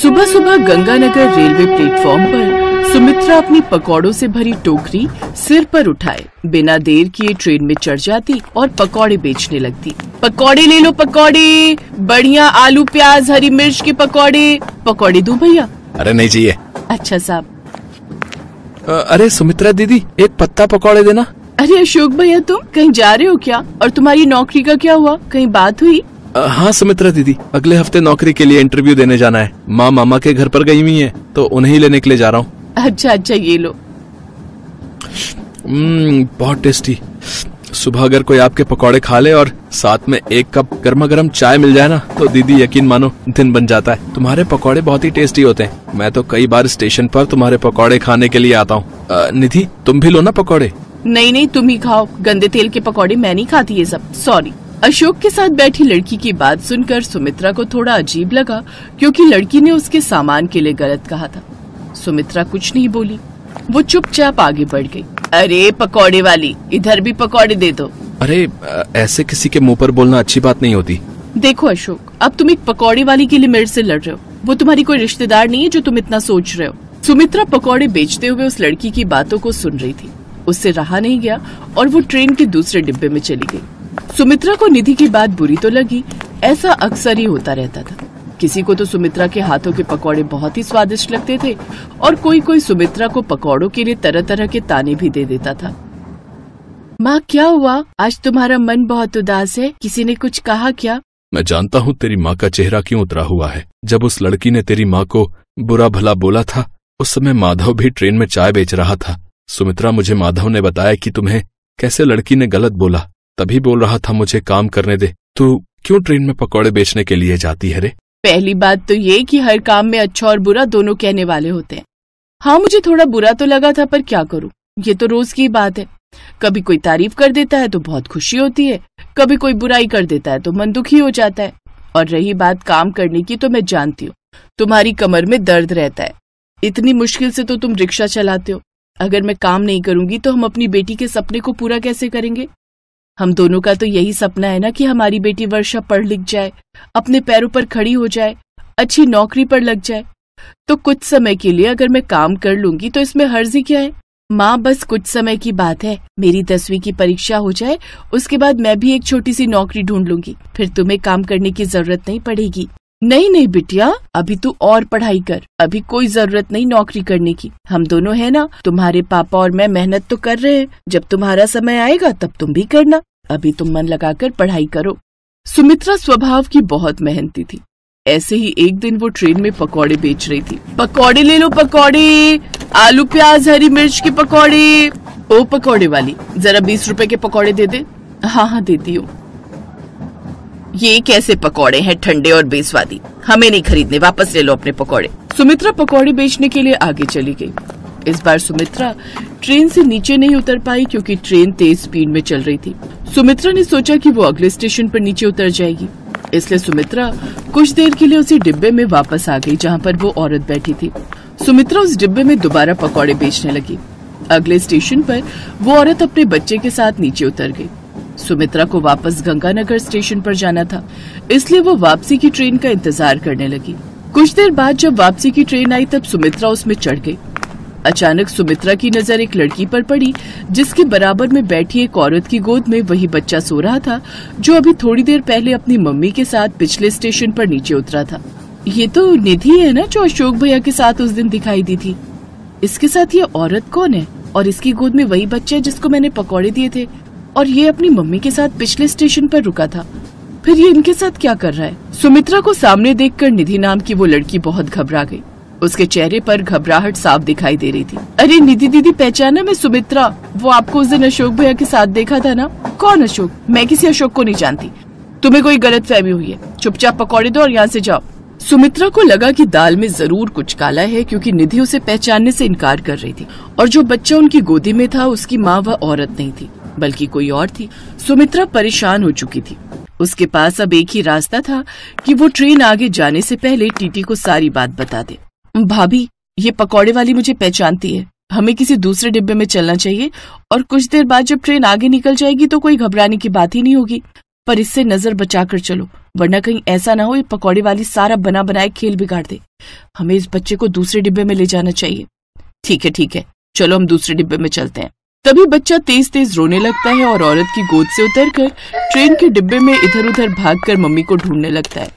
सुबह सुबह Ganganagar railway platform पर सुमित्रा अपनी पकौड़ों से भरी टोकरी सिर पर उठाए बिना देर किए ट्रेन में चढ़ जाती और पकौड़े बेचने लगती। पकौड़े ले लो पकौड़े, बढ़िया आलू प्याज हरी मिर्च के पकौड़े। पकौड़े दूं भैया? अरे नहीं चाहिए। अच्छा साहब। अरे सुमित्रा दीदी, एक पत्ता पकौड़े देना। अरे अशोक भैया, तुम कहीं जा रहे हो क्या? और तुम्हारी नौकरी का क्या हुआ? कहीं बात हुई? हाँ सुमित्रा दीदी, अगले हफ्ते नौकरी के लिए इंटरव्यू देने जाना है। माँ मामा के घर पर गई हुई है तो उन्हें लेने के लिए जा रहा हूँ। अच्छा अच्छा, ये लो। बहुत टेस्टी। सुबह अगर कोई आपके पकौड़े खा ले और साथ में एक कप गर्मा गर्म चाय मिल जाए ना तो दीदी यकीन मानो दिन बन जाता है। तुम्हारे पकौड़े बहुत ही टेस्टी होते हैं। मैं तो कई बार स्टेशन पर तुम्हारे पकौड़े खाने के लिए आता हूँ। निधि, तुम भी लो ना पकौड़े। नहीं नहीं, तुम ही खाओ। गंदे तेल के पकौड़े मैं नहीं खाती ये सब, सॉरी। अशोक के साथ बैठी लड़की की बात सुनकर सुमित्रा को थोड़ा अजीब लगा, क्योंकि लड़की ने उसके सामान के लिए गलत कहा था। सुमित्रा कुछ नहीं बोली, वो चुपचाप आगे बढ़ गई। अरे पकौड़े वाली, इधर भी पकौड़े दे दो। अरे ऐसे किसी के मुंह पर बोलना अच्छी बात नहीं होती। देखो अशोक, अब तुम एक पकौड़े वाली के लिए मेरे से लड़ रहे हो। वो तुम्हारी कोई रिश्तेदार नहीं है जो तुम इतना सोच रहे हो। सुमित्रा पकौड़े बेचते हुए उस लड़की की बातों को सुन रही थी। उससे रहा नहीं गया और वो ट्रेन के दूसरे डिब्बे में चली गई। सुमित्रा को निधि की बात बुरी तो लगी, ऐसा अक्सर ही होता रहता था। किसी को तो सुमित्रा के हाथों के पकौड़े बहुत ही स्वादिष्ट लगते थे और कोई कोई सुमित्रा को पकौड़ों के लिए तरह तरह के ताने भी दे देता था। माँ क्या हुआ? आज तुम्हारा मन बहुत उदास है, किसी ने कुछ कहा क्या? मैं जानता हूँ तेरी माँ का चेहरा क्यों उतरा हुआ है। जब उस लड़की ने तेरी माँ को बुरा भला बोला था उस समय माधव भी ट्रेन में चाय बेच रहा था। सुमित्रा, मुझे माधव ने बताया कि तुम्हें कैसे लड़की ने गलत बोला, तभी बोल रहा था मुझे काम करने दे। तू क्यों ट्रेन में पकौड़े बेचने के लिए जाती है रे? पहली बात तो ये कि हर काम में अच्छा और बुरा दोनों कहने वाले होते हैं। हाँ, मुझे थोड़ा बुरा तो लगा था, पर क्या करूं, ये तो रोज की बात है। कभी कोई तारीफ कर देता है तो बहुत खुशी होती है, कभी कोई बुराई कर देता है तो मन दुखी हो जाता है। और रही बात काम करने की, तो मैं जानती हूँ तुम्हारी कमर में दर्द रहता है। इतनी मुश्किल से तो तुम रिक्शा चलाते हो। अगर मैं काम नहीं करूंगी तो हम अपनी बेटी के सपने को पूरा कैसे करेंगे? हम दोनों का तो यही सपना है ना कि हमारी बेटी वर्षा पढ़ लिख जाए, अपने पैरों पर खड़ी हो जाए, अच्छी नौकरी पर लग जाए। तो कुछ समय के लिए अगर मैं काम कर लूंगी तो इसमें हर्ज ही क्या है? माँ, बस कुछ समय की बात है। मेरी 10वीं की परीक्षा हो जाए, उसके बाद मैं भी एक छोटी सी नौकरी ढूंढ लूंगी, फिर तुम्हें काम करने की जरूरत नहीं पड़ेगी। नहीं नहीं बिटिया, अभी तू और पढ़ाई कर, अभी कोई जरूरत नहीं नौकरी करने की। हम दोनों है ना, तुम्हारे पापा और मैं मेहनत तो कर रहे हैं। जब तुम्हारा समय आएगा तब तुम भी करना, अभी तुम मन लगाकर पढ़ाई करो। सुमित्रा स्वभाव की बहुत मेहनती थी। ऐसे ही एक दिन वो ट्रेन में पकौड़े बेच रही थी। पकौड़े ले लो पकौड़े, आलू प्याज हरी मिर्च के पकौड़े। ओ पकौड़े वाली, जरा 20 रुपए के पकौड़े दे दे। हाँ हाँ देती हूँ। ये कैसे पकौड़े हैं, ठंडे और बेस्वादी, हमें नहीं खरीदने, वापस ले लो अपने पकौड़े। सुमित्रा पकौड़े बेचने के लिए आगे चली गई। इस बार सुमित्रा ट्रेन से नीचे नहीं उतर पाई क्योंकि ट्रेन तेज स्पीड में चल रही थी। सुमित्रा ने सोचा कि वो अगले स्टेशन पर नीचे उतर जाएगी, इसलिए सुमित्रा कुछ देर के लिए उसी डिब्बे में वापस आ गई जहाँ पर वो औरत बैठी थी। सुमित्रा उस डिब्बे में दोबारा पकौड़े बेचने लगी। अगले स्टेशन पर वो औरत अपने बच्चे के साथ नीचे उतर गई। सुमित्रा को वापस गंगानगर स्टेशन पर जाना था, इसलिए वो वापसी की ट्रेन का इंतजार करने लगी। कुछ देर बाद जब वापसी की ट्रेन आई तब सुमित्रा उसमें चढ़ गई। अचानक सुमित्रा की नजर एक लड़की पर पड़ी जिसके बराबर में बैठी एक औरत की गोद में वही बच्चा सो रहा था जो अभी थोड़ी देर पहले अपनी मम्मी के साथ पिछले स्टेशन पर नीचे उतरा था। ये तो निधि है ना जो अशोक भैया के साथ उस दिन दिखाई दी थी। इसके साथ ये औरत कौन है? और इसकी गोद में वही बच्चा है जिसको मैंने पकौड़े दिए थे, और ये अपनी मम्मी के साथ पिछले स्टेशन पर रुका था। फिर ये इनके साथ क्या कर रहा है? सुमित्रा को सामने देखकर निधि नाम की वो लड़की बहुत घबरा गई। उसके चेहरे पर घबराहट साफ दिखाई दे रही थी। अरे निधि दीदी, पहचाना? मैं सुमित्रा, वो आपको उस दिन अशोक भैया के साथ देखा था ना। कौन अशोक? मैं किसी अशोक को नहीं जानती, तुम्हें कोई गलतफहमी हुई है। चुपचाप पकौड़े दो और यहाँ से जाओ। सुमित्रा को लगा कि दाल में जरूर कुछ काला है, क्योंकि निधि उसे पहचानने से इनकार कर रही थी और जो बच्चा उनकी गोदी में था उसकी माँ वह औरत नहीं थी बल्कि कोई और थी। सुमित्रा परेशान हो चुकी थी। उसके पास अब एक ही रास्ता था कि वो ट्रेन आगे जाने से पहले टीटी को सारी बात बता दे। भाभी, ये पकौड़े वाली मुझे पहचानती है, हमें किसी दूसरे डिब्बे में चलना चाहिए और कुछ देर बाद जब ट्रेन आगे निकल जाएगी तो कोई घबराने की बात ही नहीं होगी। पर इससे नजर बचाकर चलो, वरना कहीं ऐसा ना हो ये पकौड़े वाली सारा बना बनाए खेल बिगाड़ दे। हमें इस बच्चे को दूसरे डिब्बे में ले जाना चाहिए। ठीक है, चलो हम दूसरे डिब्बे में चलते हैं। तभी बच्चा तेज तेज रोने लगता है और औरत की गोद से उतरकर ट्रेन के डिब्बे में इधर उधर भागकर मम्मी को ढूंढने लगता है।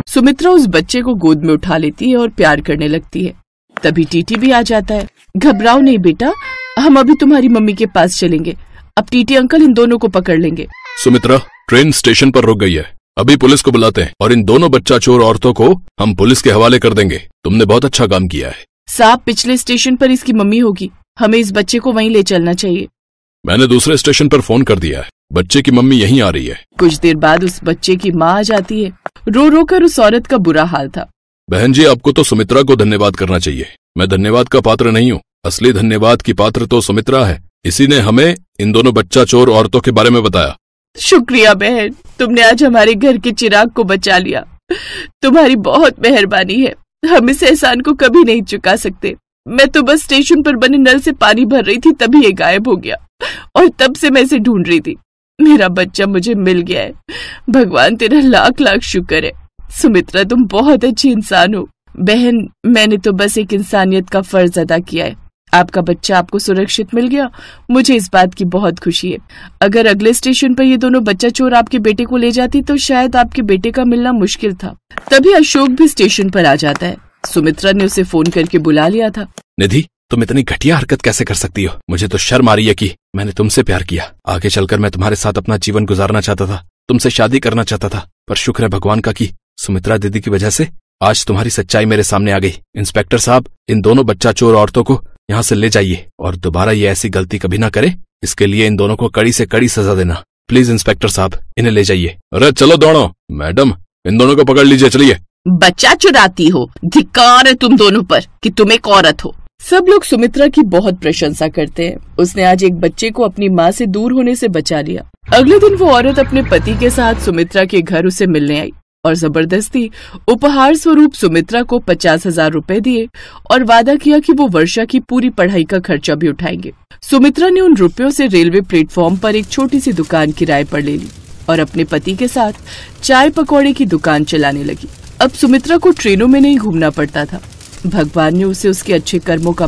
सुमित्रा उस बच्चे को गोद में उठा लेती है और प्यार करने लगती है। तभी टीटी भी आ जाता है। घबराओ नहीं बेटा, हम अभी तुम्हारी मम्मी के पास चलेंगे। अब टीटी अंकल इन दोनों को पकड़ लेंगे। सुमित्रा, ट्रेन स्टेशन पर रुक गई है, अभी पुलिस को बुलाते हैं और इन दोनों बच्चा चोर औरतों को हम पुलिस के हवाले कर देंगे। तुमने बहुत अच्छा काम किया है। साहब, पिछले स्टेशन पर इसकी मम्मी होगी, हमें इस बच्चे को वहीं ले चलना चाहिए। मैंने दूसरे स्टेशन पर फोन कर दिया है, बच्चे की मम्मी यहीं आ रही है। कुछ देर बाद उस बच्चे की माँ आ जाती है। रो रो कर उस औरत का बुरा हाल था। बहन जी, आपको तो सुमित्रा को धन्यवाद करना चाहिए। मैं धन्यवाद का पात्र नहीं हूँ, असली धन्यवाद की पात्र तो सुमित्रा है। इसी ने हमें इन दोनों बच्चा चोर औरतों के बारे में बताया। शुक्रिया बहन, तुमने आज हमारे घर के चिराग को बचा लिया। तुम्हारी बहुत मेहरबानी है, हम इस एहसान को कभी नहीं चुका सकते। मैं तो बस स्टेशन पर बने नल से पानी भर रही थी, तभी ये गायब हो गया और तब से मैं इसे ढूंढ रही थी। मेरा बच्चा मुझे मिल गया है, भगवान तेरा लाख लाख शुक्र है। सुमित्रा, तुम बहुत अच्छी इंसान हो। बहन, मैंने तो बस एक इंसानियत का फर्ज अदा किया है। आपका बच्चा आपको सुरक्षित मिल गया, मुझे इस बात की बहुत खुशी है। अगर अगले स्टेशन पर ये दोनों बच्चा चोर आपके बेटे को ले जाती तो शायद आपके बेटे का मिलना मुश्किल था। तभी अशोक भी स्टेशन पर आ जाता है। सुमित्रा ने उसे फोन करके बुला लिया था। निधि, तुम इतनी घटिया हरकत कैसे कर सकती हो? मुझे तो शर्म आ रही है कि मैंने तुमसे प्यार किया। आगे चलकर मैं तुम्हारे साथ अपना जीवन गुजारना चाहता था, तुमसे शादी करना चाहता था, पर शुक्र है भगवान का कि सुमित्रा दीदी की वजह से आज तुम्हारी सच्चाई मेरे सामने आ गई। इंस्पेक्टर साहब, इन दोनों बच्चा चोर औरतों को यहाँ से ले जाइए और दोबारा ये ऐसी गलती कभी ना करे। इसके लिए इन दोनों को कड़ी से कड़ी सजा देना। प्लीज इंस्पेक्टर साहब, इन्हें ले जाइए। अरे चलो दौड़ो। मैडम, इन दोनों को पकड़ लीजिए, चलिए। बच्चा चुराती हो, धिक्कार है तुम दोनों पर कि तुम एक औरत हो। सब लोग सुमित्रा की बहुत प्रशंसा करते हैं। उसने आज एक बच्चे को अपनी माँ से दूर होने से बचा लिया। अगले दिन वो औरत अपने पति के साथ सुमित्रा के घर उसे मिलने आई और जबरदस्ती उपहार स्वरूप सुमित्रा को 50,000 रुपए दिए और वादा किया कि वो वर्षा की पूरी पढ़ाई का खर्चा भी उठाएंगे। सुमित्रा ने उन रुपयों से रेलवे प्लेटफॉर्म पर एक छोटी सी दुकान किराए पर ले ली और अपने पति के साथ चाय पकौड़े की दुकान चलाने लगी। अब सुमित्रा को ट्रेनों में नहीं घूमना पड़ता था। भगवान ने उसे उसके अच्छे कर्मों का